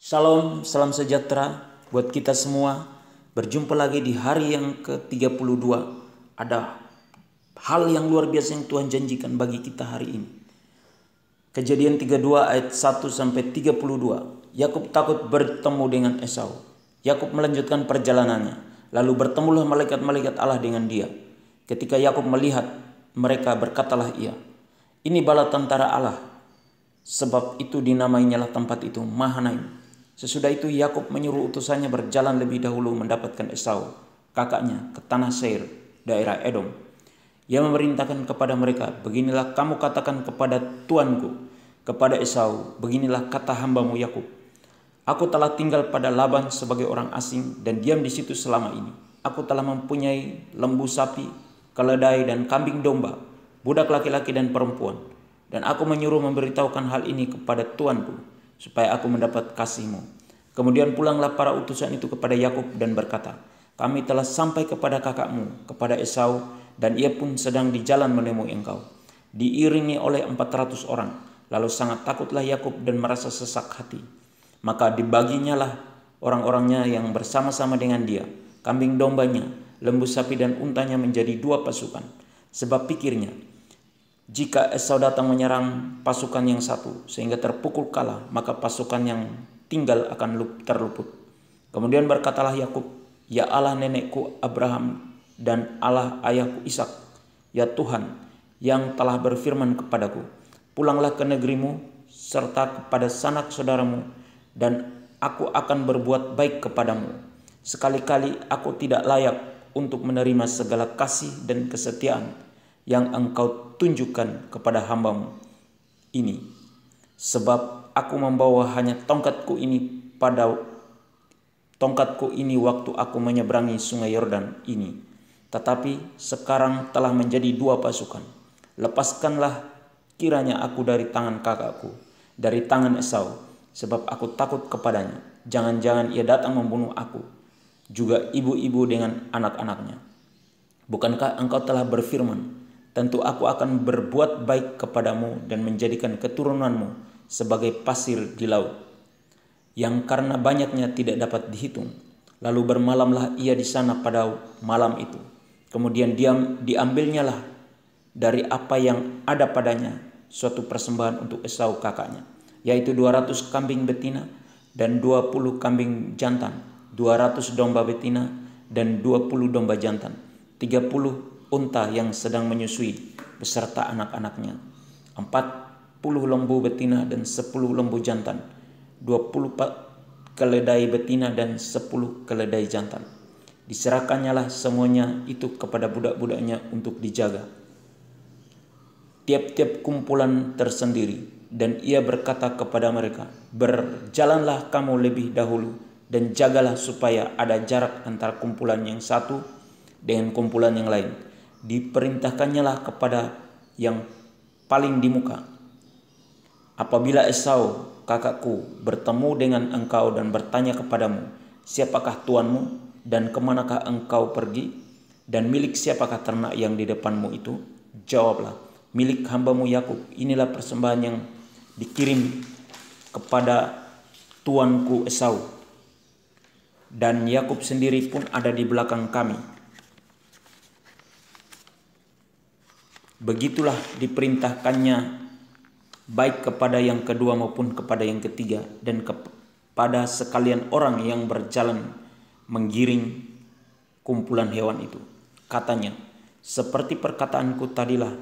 Shalom, salam sejahtera buat kita semua. Berjumpa lagi di hari yang ke-32. Ada hal yang luar biasa yang Tuhan janjikan bagi kita hari ini. Kejadian 32 ayat 1 sampai 32. Yakub takut bertemu dengan Esau. Yakub melanjutkan perjalanannya. Lalu bertemulah malaikat-malaikat Allah dengan dia. Ketika Yakub melihat mereka, berkatalah ia, "Ini bala tentara Allah." Sebab itu dinamainyalah tempat itu Mahanaim. Sesudah itu Yakub menyuruh utusannya berjalan lebih dahulu mendapatkan Esau, kakaknya, ke tanah Seir, daerah Edom. Ia memerintahkan kepada mereka, "Beginilah kamu katakan kepada tuanku, kepada Esau, beginilah kata hambamu Yakub. Aku telah tinggal pada Laban sebagai orang asing dan diam di situ selama ini. Aku telah mempunyai lembu sapi, keledai dan kambing domba, budak laki-laki dan perempuan. Dan aku menyuruh memberitahukan hal ini kepada tuanku, supaya aku mendapat kasihmu." Kemudian pulanglah para utusan itu kepada Yakub dan berkata, "Kami telah sampai kepada kakakmu, kepada Esau, dan ia pun sedang di jalan menemui engkau, diiringi oleh 400 orang. Lalu sangat takutlah Yakub dan merasa sesak hati. Maka dibaginyalah orang-orangnya yang bersama-sama dengan dia, kambing dombanya, lembu sapi dan untanya menjadi 2 pasukan. Sebab pikirnya, jika Esau datang menyerang pasukan yang satu sehingga terpukul kalah, maka pasukan yang tinggal akan terluput. Kemudian berkatalah Yakub, "Ya Allah nenekku Abraham dan Allah ayahku Ishak, ya Tuhan yang telah berfirman kepadaku, pulanglah ke negerimu serta kepada sanak saudaramu, dan aku akan berbuat baik kepadamu. Sekali-kali aku tidak layak untuk menerima segala kasih dan kesetiaan yang engkau tunjukkan kepada hambamu ini. Sebab aku membawa hanya tongkatku ini waktu aku menyeberangi sungai Yordan ini. Tetapi sekarang telah menjadi 2 pasukan. Lepaskanlah kiranya aku dari tangan kakakku, dari tangan Esau, sebab aku takut kepadanya. Jangan-jangan ia datang membunuh aku, juga ibu-ibu dengan anak-anaknya. Bukankah engkau telah berfirman, tentu aku akan berbuat baik kepadamu dan menjadikan keturunanmu sebagai pasir di laut, yang karena banyaknya tidak dapat dihitung." Lalu bermalamlah ia di sana pada malam itu. Kemudian diambilnyalah dari apa yang ada padanya suatu persembahan untuk Esau kakaknya, yaitu 200 kambing betina dan 20 kambing jantan, 200 domba betina dan 20 domba jantan, 30 unta yang sedang menyusui beserta anak-anaknya, 40 lembu betina dan 10 lembu jantan, 20 keledai betina dan 10 keledai jantan. Diserahkannyalah semuanya itu kepada budak-budaknya untuk dijaga, tiap-tiap kumpulan tersendiri. Dan ia berkata kepada mereka, "Berjalanlah kamu lebih dahulu dan jagalah supaya ada jarak antara kumpulan yang satu dengan kumpulan yang lain." Diperintahkannyalah kepada yang paling di muka, "Apabila Esau kakakku bertemu dengan engkau dan bertanya kepadamu, 'Siapakah tuanmu dan kemanakah engkau pergi? Dan milik siapakah ternak yang di depanmu itu?' Jawablah, 'Milik hambamu Yakub. Inilah persembahan yang dikirim kepada tuanku Esau. Dan Yakub sendiri pun ada di belakang kami.' Begitulah diperintahkannya baik kepada yang kedua maupun kepada yang ketiga, dan kepada sekalian orang yang berjalan menggiring kumpulan hewan itu. Katanya, 'Seperti perkataanku tadilah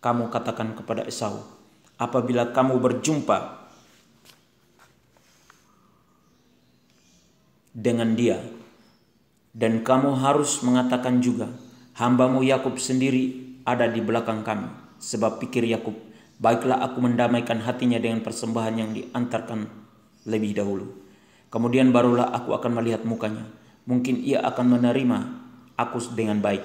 kamu katakan kepada Esau, apabila kamu berjumpa dengan dia. Dan kamu harus mengatakan juga, hambamu Yakub sendiri ada di belakang kami.' Sebab pikir Yakub, 'Baiklah aku mendamaikan hatinya dengan persembahan yang diantarkan lebih dahulu. Kemudian barulah aku akan melihat mukanya. Mungkin ia akan menerima aku dengan baik.'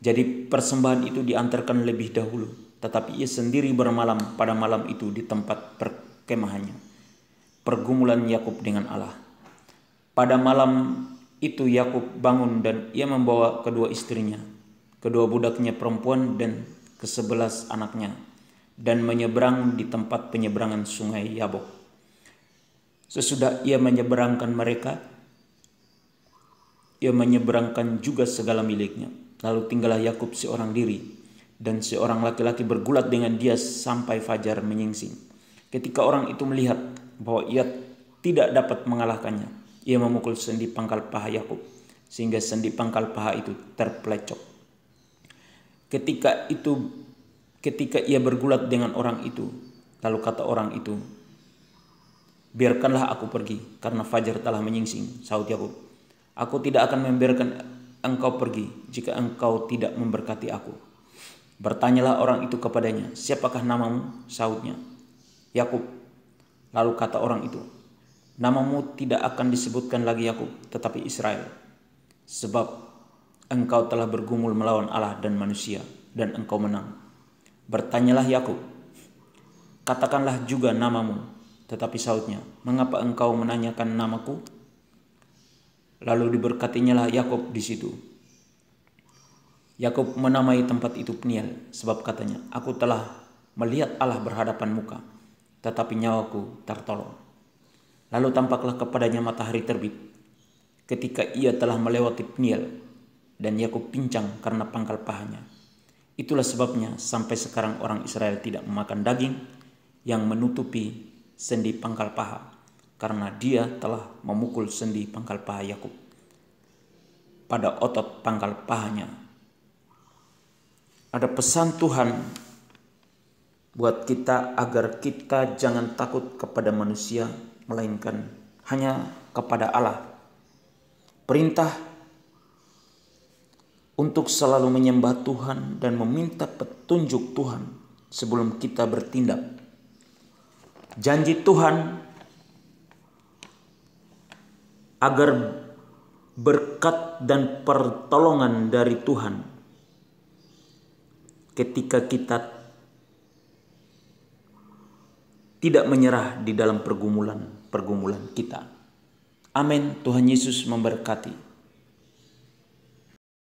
Jadi persembahan itu diantarkan lebih dahulu, tetapi ia sendiri bermalam pada malam itu di tempat perkemahannya." Pergumulan Yakub dengan Allah. Pada malam itu Yakub bangun dan ia membawa kedua istrinya, kedua budaknya perempuan dan ke-11 anaknya, dan menyeberang di tempat penyeberangan sungai Yabok. Sesudah ia menyeberangkan mereka, ia menyeberangkan juga segala miliknya. Lalu tinggallah Yakub seorang diri, dan seorang laki-laki bergulat dengan dia sampai fajar menyingsing. Ketika orang itu melihat bahwa ia tidak dapat mengalahkannya, ia memukul sendi pangkal paha Yakub, sehingga sendi pangkal paha itu terpelecok. Ketika ia bergulat dengan orang itu, lalu kata orang itu, "Biarkanlah aku pergi, karena fajar telah menyingsing," sahut Yakub. "Aku tidak akan membiarkan engkau pergi jika engkau tidak memberkati aku." Bertanyalah orang itu kepadanya, "Siapakah namamu?" Sahutnya, "Yakub." Lalu kata orang itu, "Namamu tidak akan disebutkan lagi Yakub, tetapi Israel, sebab engkau telah bergumul melawan Allah dan manusia, dan engkau menang." Bertanyalah Yakub, "Katakanlah juga namamu." Tetapi sahutnya, "Mengapa engkau menanyakan namaku?" Lalu diberkatinyalah Yakub di situ. Yakub menamai tempat itu Peniel, sebab katanya, "Aku telah melihat Allah berhadapan muka, tetapi nyawaku tertolong." Lalu tampaklah kepadanya matahari terbit ketika ia telah melewati Peniel, dan Yakub pincang karena pangkal pahanya. Itulah sebabnya sampai sekarang orang Israel tidak memakan daging yang menutupi sendi pangkal paha, karena dia telah memukul sendi pangkal paha Yakub pada otot pangkal pahanya. Ada pesan Tuhan buat kita agar kita jangan takut kepada manusia, melainkan hanya kepada Allah. Perintah untuk selalu menyembah Tuhan dan meminta petunjuk Tuhan sebelum kita bertindak. Janji Tuhan agar berkat dan pertolongan dari Tuhan ketika kita tidak menyerah di dalam pergumulan kita. Amin. Tuhan Yesus memberkati.